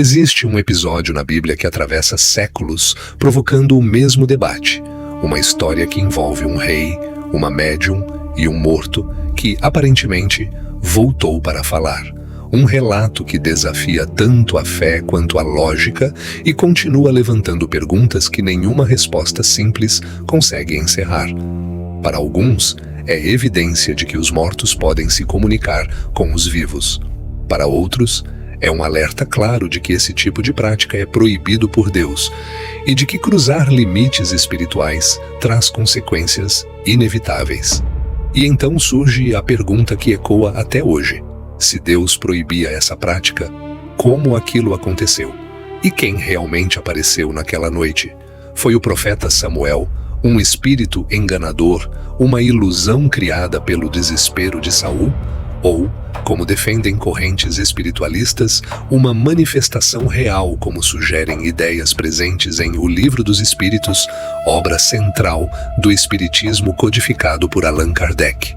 Existe um episódio na Bíblia que atravessa séculos, provocando o mesmo debate. Uma história que envolve um rei, uma médium e um morto que, aparentemente, voltou para falar. Um relato que desafia tanto a fé quanto a lógica e continua levantando perguntas que nenhuma resposta simples consegue encerrar. Para alguns, é evidência de que os mortos podem se comunicar com os vivos. Para outros, é um alerta claro de que esse tipo de prática é proibido por Deus e de que cruzar limites espirituais traz consequências inevitáveis. E então surge a pergunta que ecoa até hoje. Se Deus proibia essa prática, como aquilo aconteceu? E quem realmente apareceu naquela noite? Foi o profeta Samuel, um espírito enganador, uma ilusão criada pelo desespero de Saul? Ou, como defendem correntes espiritualistas, uma manifestação real, como sugerem ideias presentes em O Livro dos Espíritos, obra central do espiritismo codificado por Allan Kardec?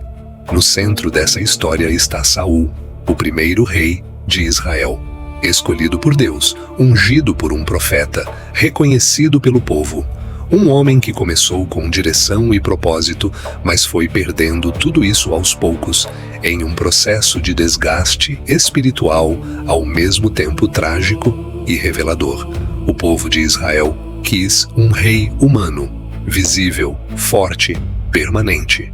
No centro dessa história está Saul, o primeiro rei de Israel, escolhido por Deus, ungido por um profeta, reconhecido pelo povo. Um homem que começou com direção e propósito, mas foi perdendo tudo isso aos poucos, em um processo de desgaste espiritual, ao mesmo tempo trágico e revelador. O povo de Israel quis um rei humano, visível, forte, permanente.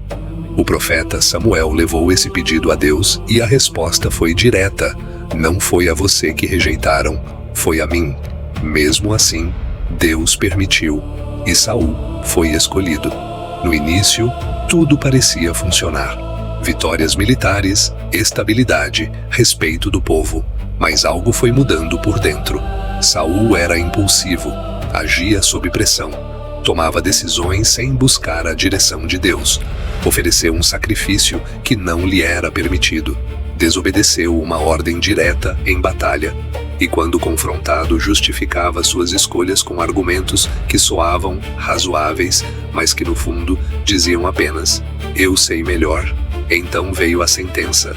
O profeta Samuel levou esse pedido a Deus e a resposta foi direta: não foi a você que rejeitaram, foi a mim. Mesmo assim, Deus permitiu e Saul foi escolhido. No início, tudo parecia funcionar. Vitórias militares, estabilidade, respeito do povo. Mas algo foi mudando por dentro. Saul era impulsivo, agia sob pressão, tomava decisões sem buscar a direção de Deus, ofereceu um sacrifício que não lhe era permitido, desobedeceu uma ordem direta em batalha, e quando confrontado justificava suas escolhas com argumentos que soavam razoáveis, mas que no fundo diziam apenas: eu sei melhor. Então veio a sentença,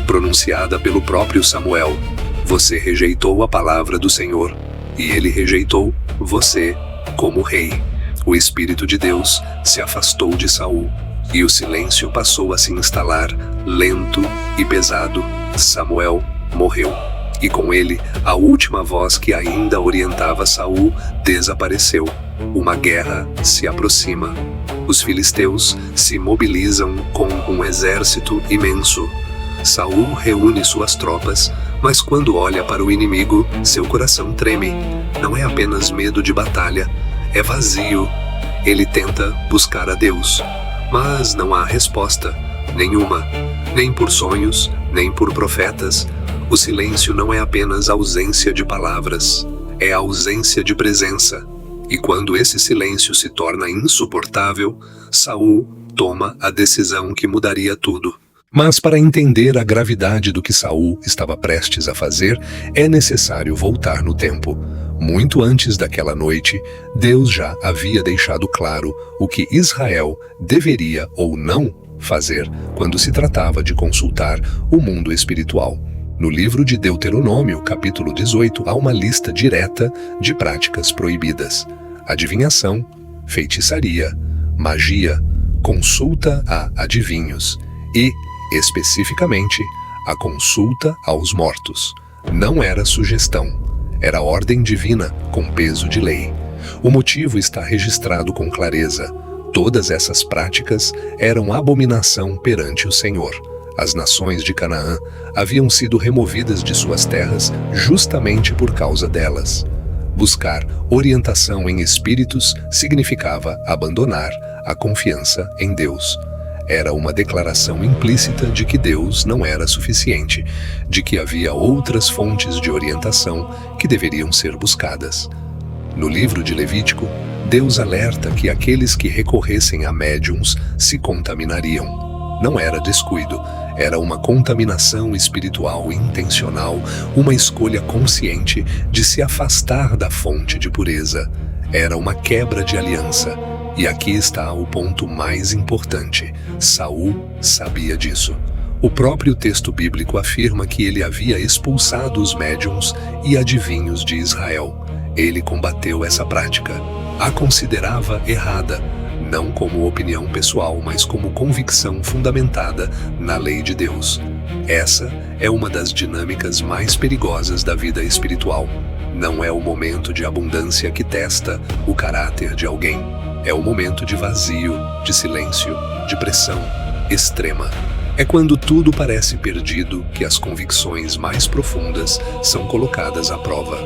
pronunciada pelo próprio Samuel: você rejeitou a palavra do Senhor, e ele rejeitou você como rei. O Espírito de Deus se afastou de Saul, e o silêncio passou a se instalar, lento e pesado. Samuel morreu, e com ele a última voz que ainda orientava Saul desapareceu. Uma guerra se aproxima. Os filisteus se mobilizam com um exército imenso. Saul reúne suas tropas, mas quando olha para o inimigo, seu coração treme. Não é apenas medo de batalha, é vazio. Ele tenta buscar a Deus, mas não há resposta nenhuma, nem por sonhos, nem por profetas. O silêncio não é apenas ausência de palavras, é ausência de presença. E quando esse silêncio se torna insuportável, Saul toma a decisão que mudaria tudo. Mas para entender a gravidade do que Saul estava prestes a fazer, é necessário voltar no tempo. Muito antes daquela noite, Deus já havia deixado claro o que Israel deveria ou não fazer quando se tratava de consultar o mundo espiritual. No livro de Deuteronômio, capítulo 18, há uma lista direta de práticas proibidas: adivinhação, feitiçaria, magia, consulta a adivinhos e, especificamente, a consulta aos mortos. Não era sugestão, era ordem divina com peso de lei. O motivo está registrado com clareza. Todas essas práticas eram abominação perante o Senhor. As nações de Canaã haviam sido removidas de suas terras justamente por causa delas. Buscar orientação em espíritos significava abandonar a confiança em Deus. Era uma declaração implícita de que Deus não era suficiente, de que havia outras fontes de orientação que deveriam ser buscadas. No livro de Levítico, Deus alerta que aqueles que recorressem a médiuns se contaminariam. Não era descuido, era uma contaminação espiritual intencional, uma escolha consciente de se afastar da fonte de pureza. Era uma quebra de aliança. E aqui está o ponto mais importante. Saul sabia disso. O próprio texto bíblico afirma que ele havia expulsado os médiuns e adivinhos de Israel. Ele combateu essa prática, a considerava errada, não como opinião pessoal, mas como convicção fundamentada na lei de Deus. Essa é uma das dinâmicas mais perigosas da vida espiritual. Não é o momento de abundância que testa o caráter de alguém. É o momento de vazio, de silêncio, de pressão extrema. É quando tudo parece perdido que as convicções mais profundas são colocadas à prova.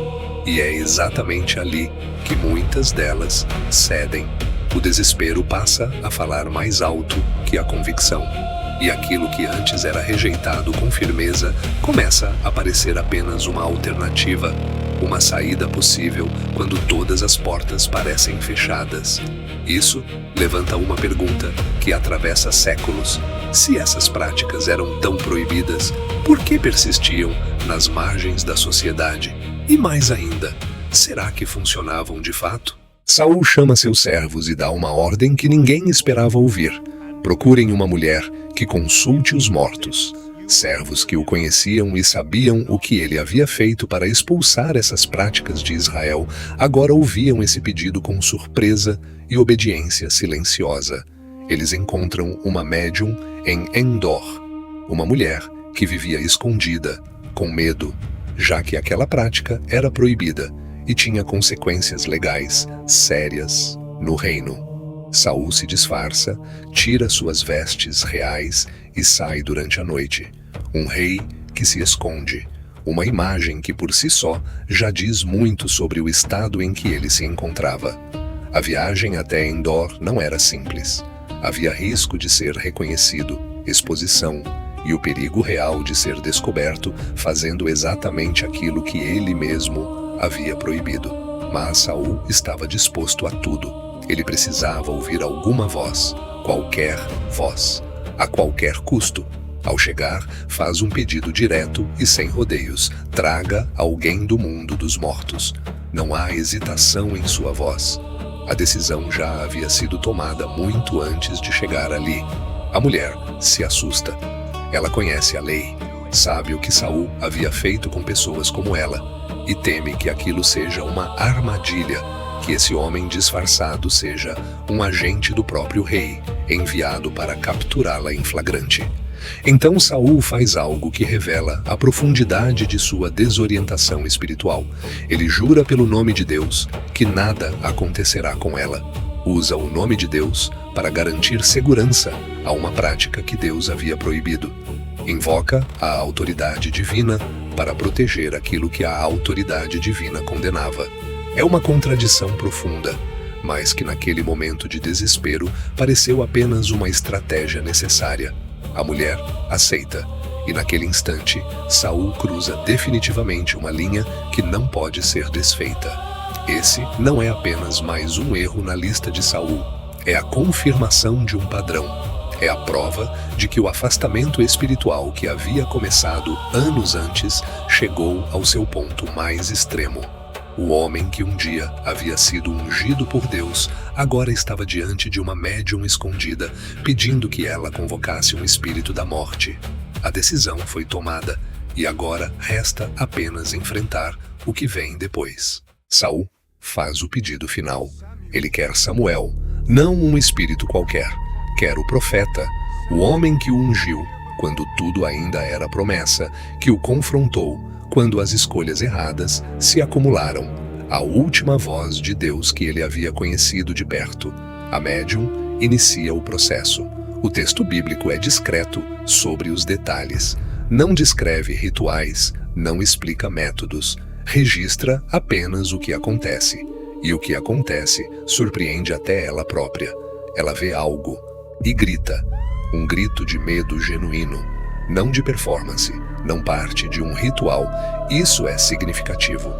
E é exatamente ali que muitas delas cedem. O desespero passa a falar mais alto que a convicção. E aquilo que antes era rejeitado com firmeza começa a parecer apenas uma alternativa, uma saída possível quando todas as portas parecem fechadas. Isso levanta uma pergunta que atravessa séculos. Se essas práticas eram tão proibidas, por que persistiam nas margens da sociedade? E mais ainda, será que funcionavam de fato? Saul chama seus servos e dá uma ordem que ninguém esperava ouvir. Procurem uma mulher que consulte os mortos. Servos que o conheciam e sabiam o que ele havia feito para expulsar essas práticas de Israel, agora ouviam esse pedido com surpresa e obediência silenciosa. Eles encontram uma médium em Endor, uma mulher que vivia escondida, com medo, já que aquela prática era proibida e tinha consequências legais sérias no reino. Saul se disfarça, tira suas vestes reais e sai durante a noite. Um rei que se esconde, uma imagem que por si só já diz muito sobre o estado em que ele se encontrava. A viagem até Endor não era simples. Havia risco de ser reconhecido, exposição e o perigo real de ser descoberto fazendo exatamente aquilo que ele mesmo havia proibido. Mas Saul estava disposto a tudo. Ele precisava ouvir alguma voz, a qualquer custo. Ao chegar, faz um pedido direto e sem rodeios: traga alguém do mundo dos mortos. Não há hesitação em sua voz. A decisão já havia sido tomada muito antes de chegar ali. A mulher se assusta. Ela conhece a lei, sabe o que Saul havia feito com pessoas como ela, e teme que aquilo seja uma armadilha, que esse homem disfarçado seja um agente do próprio rei, enviado para capturá-la em flagrante. Então Saul faz algo que revela a profundidade de sua desorientação espiritual. Ele jura pelo nome de Deus que nada acontecerá com ela. Usa o nome de Deus para garantir segurança a uma prática que Deus havia proibido. Invoca a autoridade divina para proteger aquilo que a autoridade divina condenava. É uma contradição profunda, mas que naquele momento de desespero pareceu apenas uma estratégia necessária. A mulher aceita, e naquele instante, Saul cruza definitivamente uma linha que não pode ser desfeita. Esse não é apenas mais um erro na lista de Saul, é a confirmação de um padrão. É a prova de que o afastamento espiritual que havia começado anos antes chegou ao seu ponto mais extremo. O homem que um dia havia sido ungido por Deus, agora estava diante de uma médium escondida, pedindo que ela convocasse um espírito da morte. A decisão foi tomada, e agora resta apenas enfrentar o que vem depois. Saul faz o pedido final. Ele quer Samuel, não um espírito qualquer. Quer o profeta, o homem que o ungiu, quando tudo ainda era promessa, que o confrontou, quando as escolhas erradas se acumularam, a última voz de Deus que ele havia conhecido de perto. A médium inicia o processo. O texto bíblico é discreto sobre os detalhes. Não descreve rituais, não explica métodos, registra apenas o que acontece. E o que acontece surpreende até ela própria. Ela vê algo e grita, um grito de medo genuíno, não de performance, não parte de um ritual. Isso é significativo.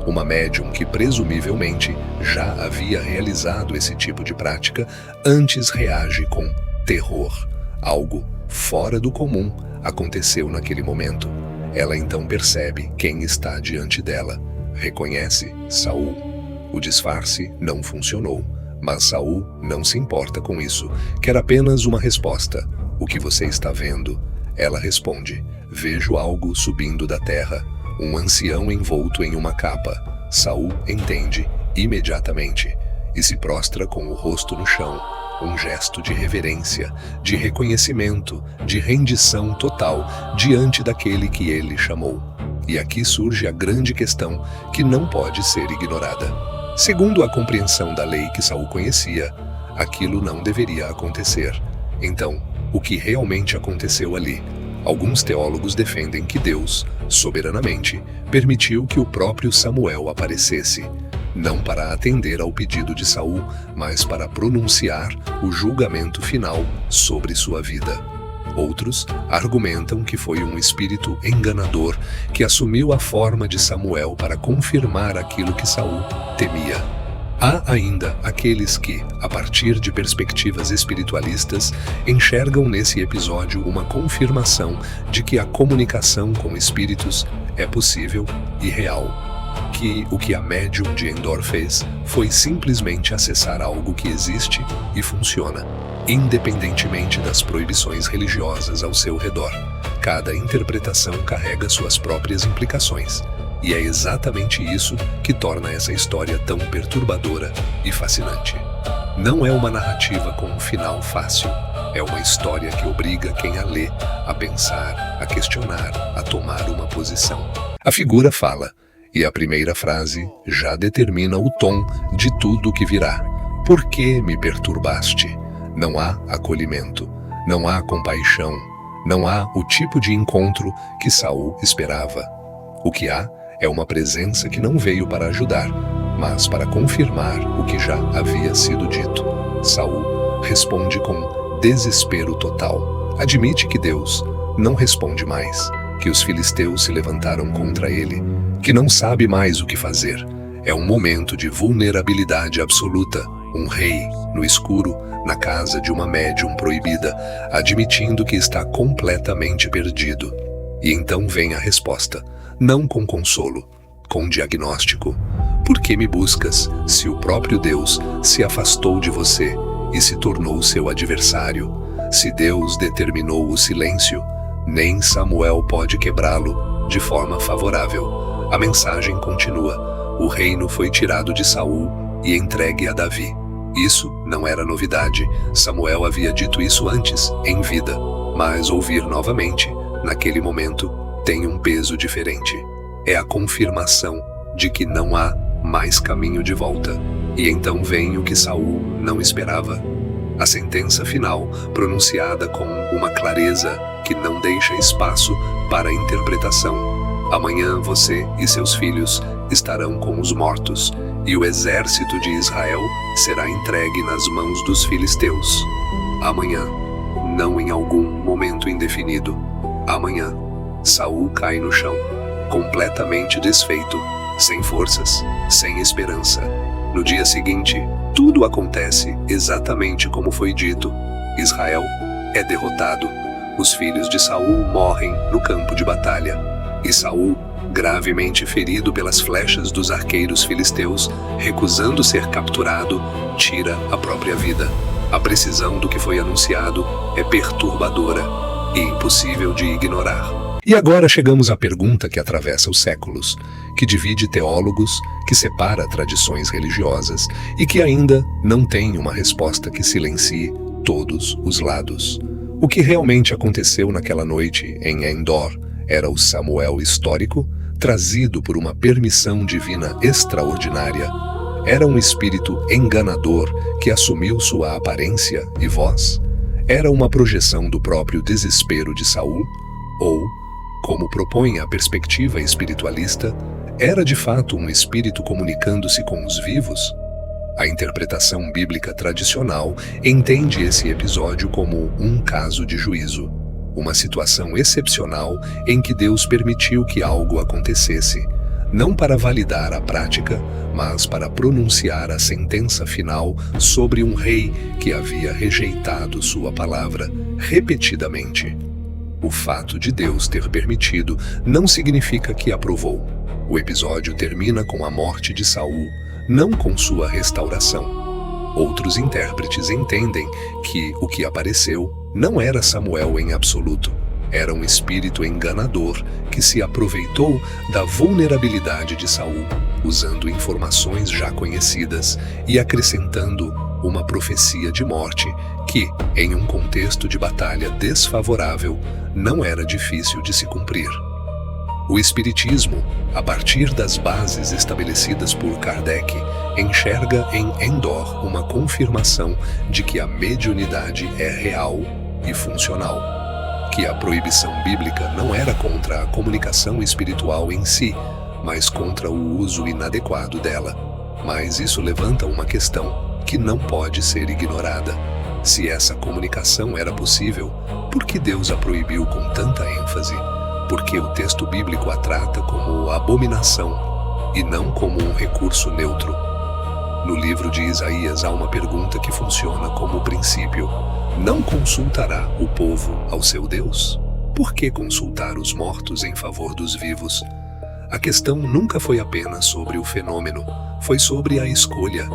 Uma médium que presumivelmente já havia realizado esse tipo de prática antes reage com terror. Algo fora do comum aconteceu naquele momento. Ela então percebe quem está diante dela. Reconhece Saul. O disfarce não funcionou, mas Saul não se importa com isso. Quer apenas uma resposta. O que você está vendo Ela responde: vejo algo subindo da terra, um ancião envolto em uma capa. Saul entende imediatamente e se prostra com o rosto no chão, um gesto de reverência, de reconhecimento, de rendição total diante daquele que ele chamou. E aqui surge a grande questão que não pode ser ignorada. Segundo a compreensão da lei que Saul conhecia, aquilo não deveria acontecer. Então, o que realmente aconteceu ali? Alguns teólogos defendem que Deus, soberanamente, permitiu que o próprio Samuel aparecesse, não para atender ao pedido de Saul, mas para pronunciar o julgamento final sobre sua vida. Outros argumentam que foi um espírito enganador que assumiu a forma de Samuel para confirmar aquilo que Saul temia. Há ainda aqueles que, a partir de perspectivas espiritualistas, enxergam nesse episódio uma confirmação de que a comunicação com espíritos é possível e real. Que o que a médium de Endor fez foi simplesmente acessar algo que existe e funciona, independentemente das proibições religiosas ao seu redor. Cada interpretação carrega suas próprias implicações. E é exatamente isso que torna essa história tão perturbadora e fascinante. Não é uma narrativa com um final fácil. É uma história que obriga quem a lê a pensar, a questionar, a tomar uma posição. A figura fala, e a primeira frase já determina o tom de tudo o que virá. Por que me perturbaste? Não há acolhimento, não há compaixão, não há o tipo de encontro que Saul esperava. O que há é uma presença que não veio para ajudar, mas para confirmar o que já havia sido dito. Saul responde com desespero total. Admite que Deus não responde mais, que os filisteus se levantaram contra ele, que não sabe mais o que fazer. É um momento de vulnerabilidade absoluta. Um rei, no escuro, na casa de uma médium proibida, admitindo que está completamente perdido. E então vem a resposta, não com consolo, com diagnóstico. Por que me buscas, se o próprio Deus se afastou de você e se tornou seu adversário? Se Deus determinou o silêncio, nem Samuel pode quebrá-lo de forma favorável. A mensagem continua. O reino foi tirado de Saul e entregue a Davi. Isso não era novidade. Samuel havia dito isso antes, em vida. Mas ouvir novamente, naquele momento, tem um peso diferente. É a confirmação de que não há mais caminho de volta. E então vem o que Saul não esperava. A sentença final, pronunciada com uma clareza que não deixa espaço para interpretação. Amanhã você e seus filhos estarão com os mortos, e o exército de Israel será entregue nas mãos dos filisteus. Amanhã, não em algum momento indefinido. Amanhã, Saul cai no chão, completamente desfeito, sem forças, sem esperança. No dia seguinte, tudo acontece exatamente como foi dito. Israel é derrotado. Os filhos de Saul morrem no campo de batalha. E Saul, gravemente ferido pelas flechas dos arqueiros filisteus, recusando ser capturado, tira a própria vida. A precisão do que foi anunciado é perturbadora e impossível de ignorar. E agora chegamos à pergunta que atravessa os séculos, que divide teólogos, que separa tradições religiosas e que ainda não tem uma resposta que silencie todos os lados. O que realmente aconteceu naquela noite em Endor era o Samuel histórico, trazido por uma permissão divina extraordinária? Era um espírito enganador que assumiu sua aparência e voz? Era uma projeção do próprio desespero de Saul? Ou, como propõe a perspectiva espiritualista, era de fato um espírito comunicando-se com os vivos? A interpretação bíblica tradicional entende esse episódio como um caso de juízo, uma situação excepcional em que Deus permitiu que algo acontecesse, não para validar a prática, mas para pronunciar a sentença final sobre um rei que havia rejeitado sua palavra repetidamente. O fato de Deus ter permitido não significa que aprovou. O episódio termina com a morte de Saul, não com sua restauração. Outros intérpretes entendem que o que apareceu não era Samuel em absoluto, era um espírito enganador que se aproveitou da vulnerabilidade de Saul, usando informações já conhecidas e acrescentando uma profecia de morte que, em um contexto de batalha desfavorável, não era difícil de se cumprir. O Espiritismo, a partir das bases estabelecidas por Kardec, enxerga em Endor uma confirmação de que a mediunidade é real e funcional, que a proibição bíblica não era contra a comunicação espiritual em si, mas contra o uso inadequado dela. Mas isso levanta uma questão que não pode ser ignorada. Se essa comunicação era possível, por que Deus a proibiu com tanta ênfase? Porque o texto bíblico a trata como abominação e não como um recurso neutro. No livro de Isaías há uma pergunta que funciona como princípio: não consultará o povo ao seu Deus? Por que consultar os mortos em favor dos vivos? A questão nunca foi apenas sobre o fenômeno, foi sobre a escolha,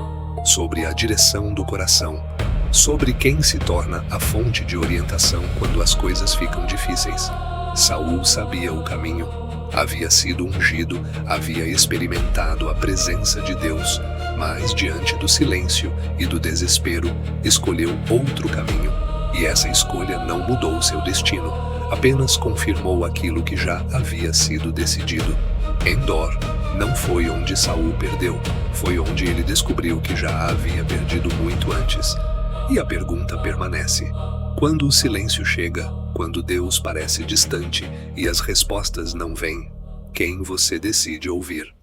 sobre a direção do coração, sobre quem se torna a fonte de orientação quando as coisas ficam difíceis. Saul sabia o caminho, havia sido ungido, havia experimentado a presença de Deus, mas diante do silêncio e do desespero, escolheu outro caminho, e essa escolha não mudou seu destino, apenas confirmou aquilo que já havia sido decidido. Endor não foi onde Saul perdeu, foi onde ele descobriu que já havia perdido muito antes. E a pergunta permanece: quando o silêncio chega, quando Deus parece distante e as respostas não vêm, quem você decide ouvir?